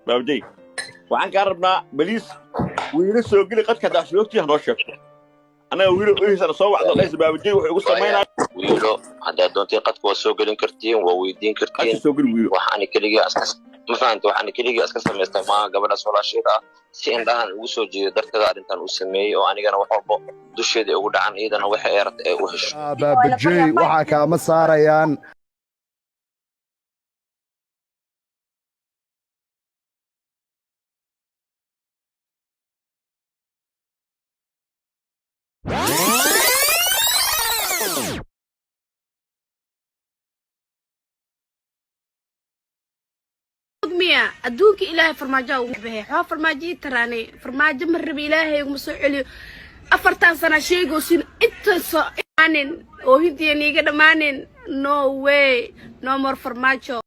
باودي وعن قربنا بليس ويرسو قلي قد كداش لوقتي هنوشك أنا ويرو أنا صوّع على ليس باودي ويقول سمينا ويلو هذا دونتي قد كوسو قلين كرتين وويدين كرتين أشي سوق الويرو وحاني كليجي أسكس ما فهمت وحاني كليجي أسكس سميت ما قبل أسوأ شيء si indhahan ugu soo jeedo darteeda arrintan uu sameeyay oo anigana wax walba dusheeda ugu dhacan iyadana waxa ay rabtay ay u hesho baabajey waxa kaama saarayaan أدوك إلهي فرماجة ومحبه حوا فرماجي تراني فرماجة مرب إلهي ومسؤولي أفرتان سنة شيء وسين إتص مانين وهدي يعني كده مانين no way no more فرماجة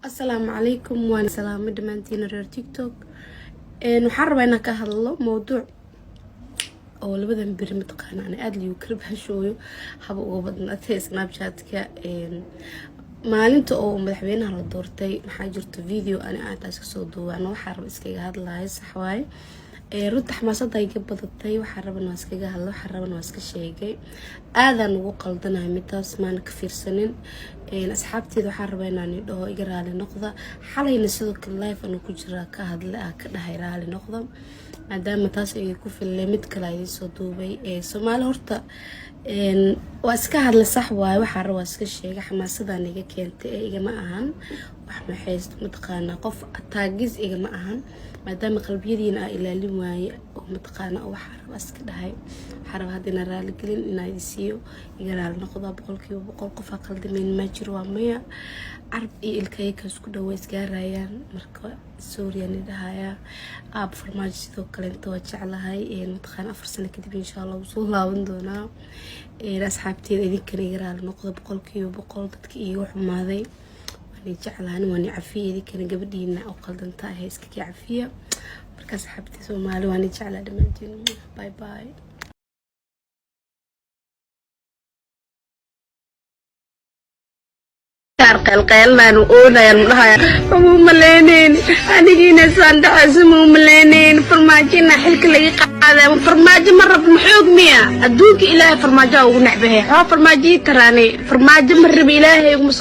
السلام عليكم وأنا سلام دمانتين رير تيك توك نحرب أنا كهالله موضوع oo labadan bir mataqaana aan aad liyo karib hashooyo haba uga badnaatay snapchat-ka maalinta oo madaxweynaha la doortay waxa jirto video aan taas ka soo duubano waxa rab iskaga hadlahay sax waay runta xamaasada ay ka badatay waxa rabana iskaga hadlo waxa rabana iska sheegay aadan ugu qaldanahay midaas maan ka fiirsanin asxaabteeda waxa rabaa inaan idho iga raali noqda xalayna sidoo kale live aan ku jira ka hadlay ka dhahay raali noqda maadaama taas ay ku filay mid kale ay soo duubay Soomaali horta waa iska hadla sax waay waxa rabaa iska sheegay xamaasadan iga keentay igama ahan wax ma haysto mataqaana qof taagis igama ahan maadaama qalbiyadiina ay ilaalin waaye oo mataqaana waxa rabaa iska dhahay waxa rabaa hadina raali gelin inay isiyo iga raali noqdo 100% qof qaldameyn ma jiro waa maya عرب إلكاي كسكو دوايس جاريان مركا سوريا ندهايا أب فرماج سيدو كلين توجع لهاي متخان أفر سنة كده إن شاء الله وصول لاوندونا أصحابتي ذي كان يقرأ النقطة بقول كيو بقول تتكي وحم هذي واني جعلها واني عفية ذي كان قبل دينا أو قلدن تاهي سكي عفية مركا أصحابتي سومالي واني جعلها دمانتين باي باي قال ما نقول يا المرها مملينين أنا صندع اسمه مملينين فرماجينا حلك اللي قاعدة فرماجي مرة بمحوق مية أدوك إلهي فرماجة ونحبه ها فرماجي تراني فرماجي مرة بإلهي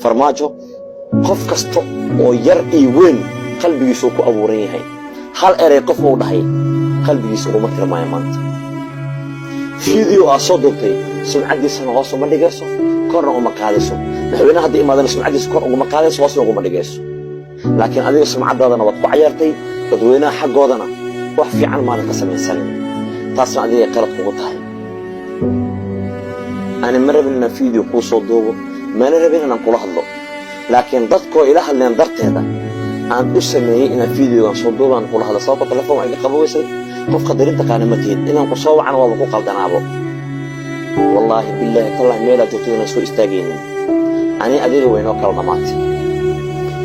فرماجو قف كستو ويرقي وين قلبي يسوق أبوريه هل أري قف وضحي قلبي يسوق مثل ما يمانت فيديو أصدقتي سمعت سنة غاصو ما لقاسو كورنا وما قادسو مدحوينها hadii imaadana sumcadiisa kor ugu maqaadayso waas ugu dhigayso laakiin adiga sumcadaadana wad ku ciyaartay dadweynaha xagoodana wax fiican ma ka sameeysan taas adiga qalad ugu tahay ana marabina video ku soo duubo ma rabin inaan kula hadlo laakiin dadku ila hadleen darteeda aan u sameeyay inaan video soo duubaan kula hadlo sababta telefoon ay qabaweysay qof qadarinta qaana ma tiid inaan ku soo wacan wada ku qaldanaabo wallahi billahi tallah meela joogtayna soo istaageen أنا أدري وين أكل ضماتي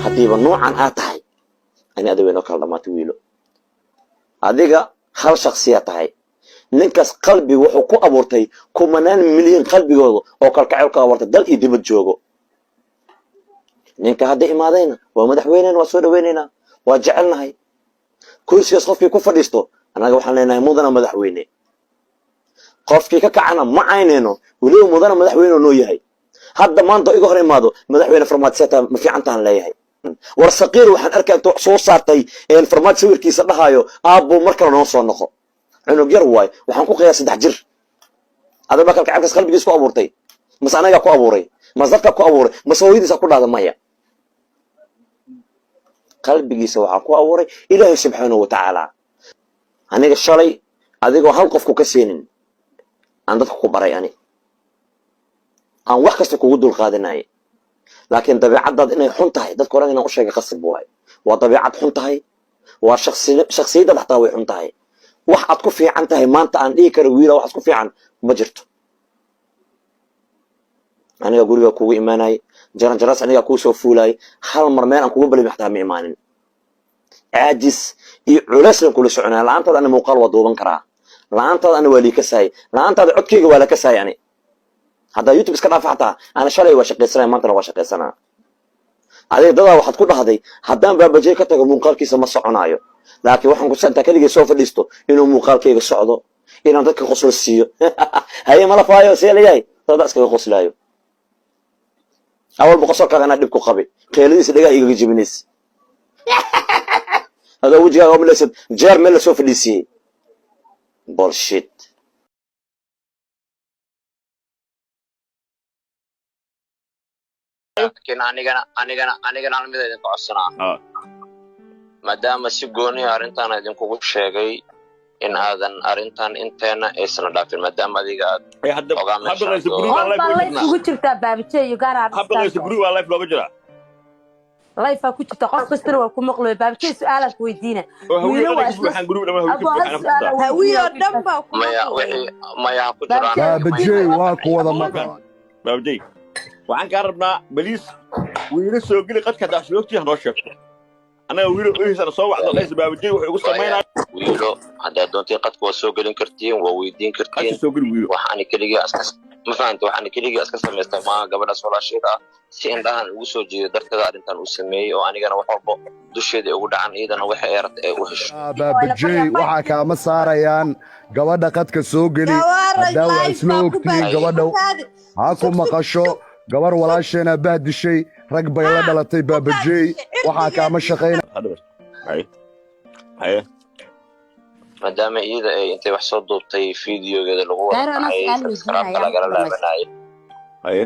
هدي بنوع عن أتاي أنا أدري وين أكل ضماتي ويلو أديك خال شخصية تاي ننكس قلبي وحقوق أبورتي كمانان مليون قلبي جوجو أو كالكعيل كأبورت دل إيدي بتجوجو ننك هدي إمادينا ومدح ويننا وسود ويننا وجعلنا هاي كل شيء صف في كفر يستو أنا جو حنا مودنا مدح ويني قف في كعنا ما عينينه وليه مودنا مدح وينه نويهاي هذا ما أنت إيجو هرمادو مدحوين فرماتسيتا ما في عنتها ليهاي ورسقير وحن أركان صو صارتي الفرمات سوير كيس لهايو أبو مركل نوصل نخو عنو جرواي وحن كو قياس دحجر هذا ما كان كعكس قلبي جسكو أبورتي بس أنا جاكو أبوري مزدك كو أبوري مسويدي سأقول هذا مايا قلبي جيس وحكو أبوري إلهي سبحانه وتعالى أنا الشري أديكو هلقفكو كسينين عندك كبري يعني aan wax kasta kugu dul qaadanaay laakiin dabeecadaad inay xun tahay dadka oran inaan u sheegay qasab waay waa dabeecad xun tahay waa shakhsiyada dhaxtaa way xun tahay wax aad ku fiican tahay maanta aan dhigi karo wiil wax ku fiican ma jirto aniga guriga kugu imaanay jaran aniga ku soo fuulay hal mar meel aan kugu balay maxtaa ma imaanin aajis iyo culays kula soconaa laanta ana muuqaal wad duuban karaa laantaada ana waa lii kasaayay laantaada codkayga waa la kasaayay yani hadda YouTube iska dhaaf xataa ana shalay waa shaqaysanay maanta waa shaqaysanaa adiga dadaa waxaad ku dhahday haddaan baabajay ka tago muuqaalkiisa ma soconaayo laakiin waxaan ku santaa kaligay soo fadhiisto inuu muuqaalkayga socdo inaan dadka qosol siiyo haye mala faayo see leeyahay dad iskaga qoslaayo awal boqosol kaagana dhib ku qabi qeeladiisa dhagaa iga jibinays هذا وجهه قبل لسه جار ملا سوف ديسي bullshit لكن anigana mid idin ka codsanaa maadaama si gooni arintan idin kugu sheegay in aadan arintan inteena aysan dhaafin maadaama adiga aad ugu jirtaa baabijay iyo gaar ah habaqaysa guri waa live looga jiraa live ku jirta qof kasta waa ku maqlay baabijay su'aalaad weydiina hawiyo dhanba maya ku jiraan baabijay waa ku wada maqan baabijay waxaan ka rabnaa baliis wiilo soo geli qadka daashloogtii noo sheegto anaga wiilo ooysan soo wacdo qays baabijay wuxuu ugu sameeyay wiilo hadda doontii qadku waa soo gelin kartiin waa weydiin kartiin waxaan kaliya askas ma fahanto waxaan kaliya askas sameystay ma gabadha walaasheeda si indhahan ugu soo jeedo darteeda arintan uu sameeyay oo anigana wax walba dusheeda ugu dhacan iyadana waxa ay rabtay u hesho baabijay waxa ka ma saarayaan gabadha qadka soo geli hadda waa isla ogtiin gabadha ha ku maqasho gabar walaasheena baadishay rag bay la dhalatay baabajay waxa ka ma shaqeyn haye maadaama iyada ay intay wax soo duubtay fiidiyogeeda lagu wada laga laabanay haye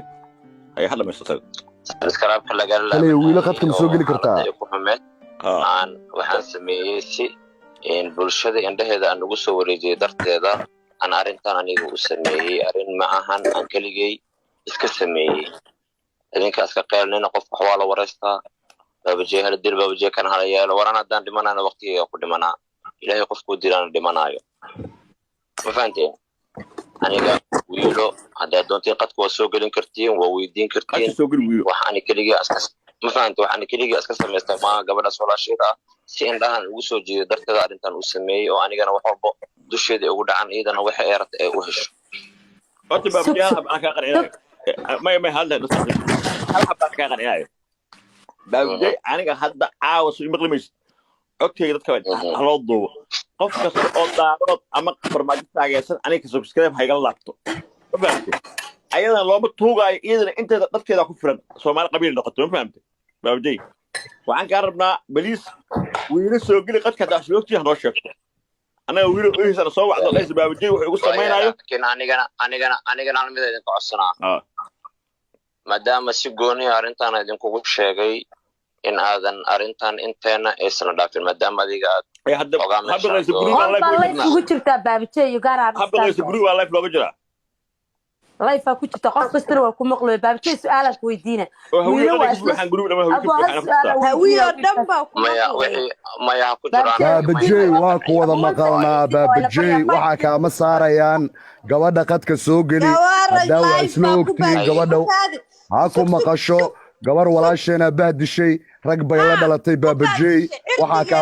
hada ma soo iskaraabka laga laabanay wiilo qadka soo geli kartaa aan waxaan sameeyay si in bulshada indhaheeda aan ugu soo wareejiyay darteeda aan arintan aniga u sameeyay arin ma ahan aan kaligay iska sameeyay idinka iska qeelnina qof wax waa la wareystaa baabajay hal dil baabajay kan hal yeelo waran haddaan dhimanayna waqtiga ku dhimanaa ilaahay qofku diraan dhimanaayo ma fahanteen aniga wiilo hadda doontii qadku waa soo gelin kartiin waa weydiin kartiin waxaan kaliya askas ma fahanto waxaan kaliya iska sameystay ma gabadha walaasheeda si indhahan ugu soo jeedo darteeda arintan uu sameeyay oo anigana wax walba dusheeda ugu dhacan iyadana waxa ay rabtay u hesho horta baabajay hal ka qarinay ما هذا هل حبك كان يعني باودي أنا هذا عاوز يمغلمش أوكي تذكر على الضوء قف كسر أوضاع أما برمجة تاجسن أنا كسبسكرايب هاي قلبته فهمت أيضا لو بتوقع إذا أنت تذكر كفرا سو ما قبيل نقطة فهمت باودي وعن قربنا بليس ويرسل يقول قد كذا شو وقتي هنوشك أنا ويرو إيش أنا سوى عضل ليس بابجي ويقول سمين أيوه لكن أنا مid idin ka codsanaa maadaama si gooni arintan idin kugu sheegay in aadan arintan inteena aysan dhaafin maadaama adiga aad ugu jirtaa baabijay iyo gaar ah habaqaysa guri waa live looga jiraa live ku jirta qof kasta waa ku maqlay baabijay su'aalaad weydiina hawiyo dhanba maya ku jiraan baabijay waa ku wada maqalnaa baabijay waxa ka ma saarayaan gabadha qadka soo geli hadda waa isla ogtiin gabadha ha ku maqasho gabar walaasheena baadishay rag bay la dhalatay baabajay waxa ka